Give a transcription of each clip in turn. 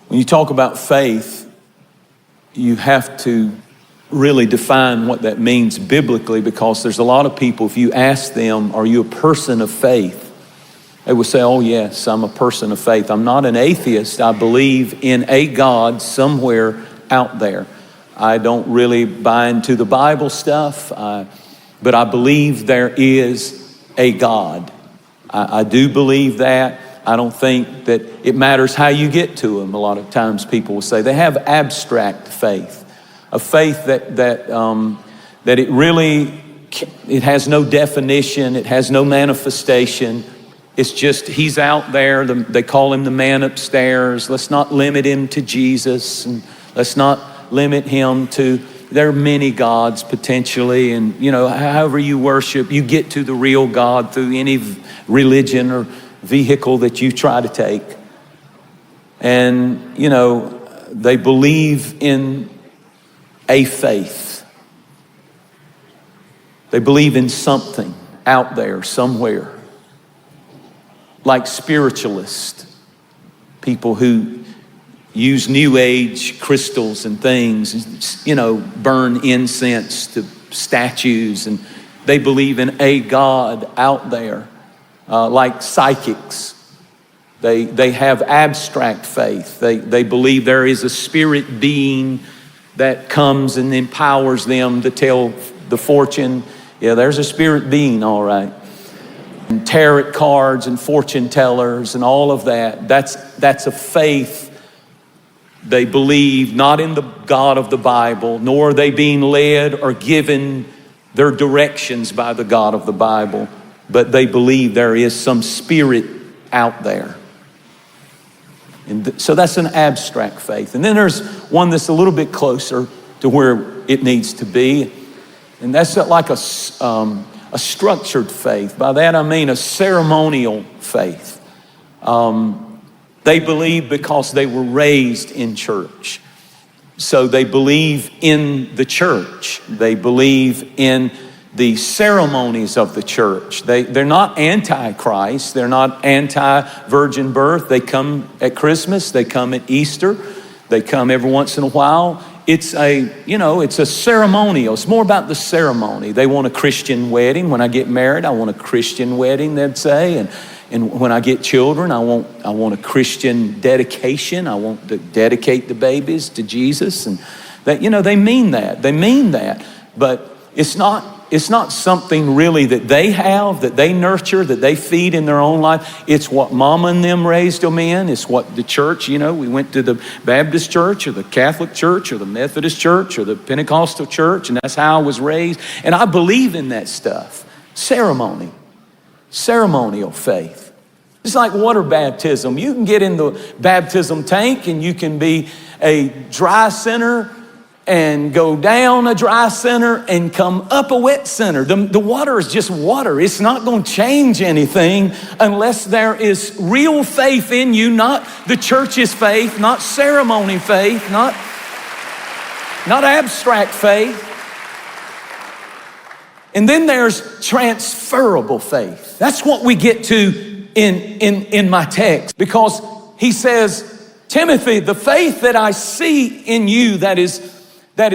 When you talk about faith, you have to really define what that means biblically, because there's a lot of people, if you ask them, are you a person of faith? They will say, oh yes, I'm a person of faith. I'm not an atheist. I believe in a God somewhere out there. I don't really buy into the Bible stuff, but I believe there is a God. I do believe that. I don't think that it matters how you get to him. A lot of times people will say they have abstract faith. A faith that it really, it has no definition, it has no manifestation. It's just, he's out there, they call him the man upstairs. Let's not limit him to Jesus, and let's not limit him to, there are many gods potentially, and however you worship, you get to the real God through any religion or vehicle that you try to take. And, they believe in a faith. They believe in something out there somewhere. Like spiritualists, people who use New Age crystals and things, burn incense to statues, and they believe in a God out there. Like psychics, they have abstract faith. They believe there is a spirit being that comes and empowers them to tell the fortune. Yeah, there's a spirit being, all right. And tarot cards and fortune tellers and all of that. That's a faith. They believe not in the God of the Bible, nor are they being led or given their directions by the God of the Bible, but they believe there is some spirit out there. And so that's an abstract faith. And then there's one that's a little bit closer to where it needs to be. And that's like a structured faith. By that I mean a ceremonial faith. They believe because they were raised in church. So they believe in the church. They believe in the ceremonies of the church. They're not anti-Christ. They're not anti-virgin birth. They come at Christmas. They come at Easter. They come every once in a while. It's a ceremonial. It's more about the ceremony. They want a Christian wedding. When I get married, I want a Christian wedding, they'd say. And when I get children, I want a Christian dedication. I want to dedicate the babies to Jesus. And that, they mean that. They mean that. But it's not something really that they have, that they nurture, that they feed in their own life. It's what Mama and them raised them in. It's what the church, we went to the Baptist church or the Catholic church or the Methodist church or the Pentecostal church, and that's how I was raised. And I believe in that stuff. Ceremonial faith. It's like water baptism. You can get in the baptism tank and you can be a dry sinner and go down a dry center and come up a wet center. The water is just water. It's not going to change anything unless there is real faith in you, not the church's faith, not ceremony faith, not abstract faith. And then there's transferable faith. That's what we get to in my text, because he says, Timothy, the faith that I see in you that is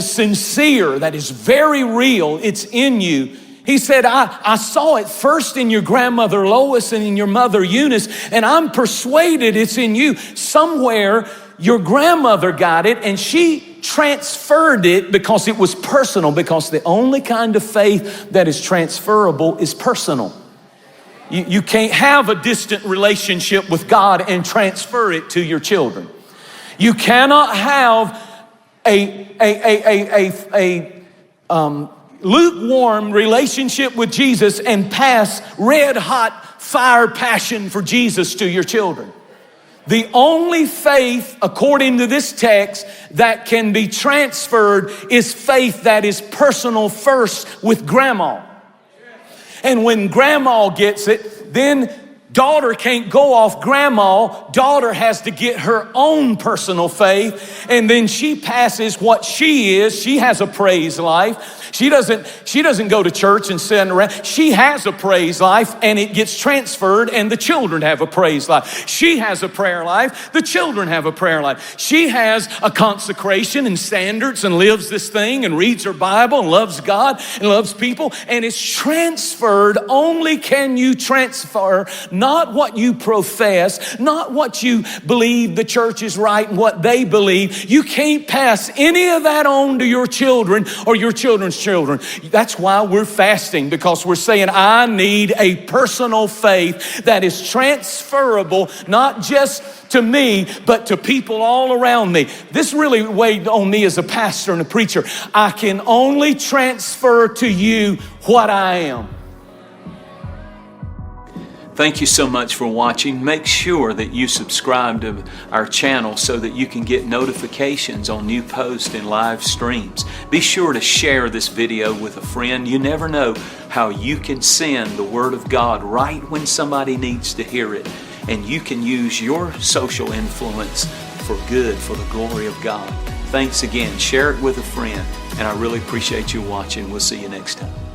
sincere, that is very real, it's in you. He said, I saw it first in your grandmother Lois and in your mother Eunice, and I'm persuaded it's in you. Somewhere your grandmother got it and she transferred it because it was personal, because the only kind of faith that is transferable is personal. You can't have a distant relationship with God and transfer it to your children. You cannot have a lukewarm relationship with Jesus and pass red hot fire passion for Jesus to your children. The only faith, according to this text, that can be transferred is faith that is personal first with grandma. And when grandma gets it, then Daughter can't go off grandma. Daughter has to get her own personal faith. And then she passes what she is. She has a praise life. She doesn't go to church and sit around. She has a praise life and it gets transferred and the children have a praise life. She has a prayer life. The children have a prayer life. She has a consecration and standards and lives this thing and reads her Bible and loves God and loves people, and it's transferred. Only can you transfer not what you profess, not what you believe the church is right and what they believe. You can't pass any of that on to your children or your children's children. That's why we're fasting, because we're saying I need a personal faith that is transferable, not just to me, but to people all around me. This really weighed on me as a pastor and a preacher. I can only transfer to you what I am. Thank you so much for watching. Make sure that you subscribe to our channel so that you can get notifications on new posts and live streams. Be sure to share this video with a friend. You never know how you can send the Word of God right when somebody needs to hear it. And you can use your social influence for good, for the glory of God. Thanks again. Share it with a friend. And I really appreciate you watching. We'll see you next time.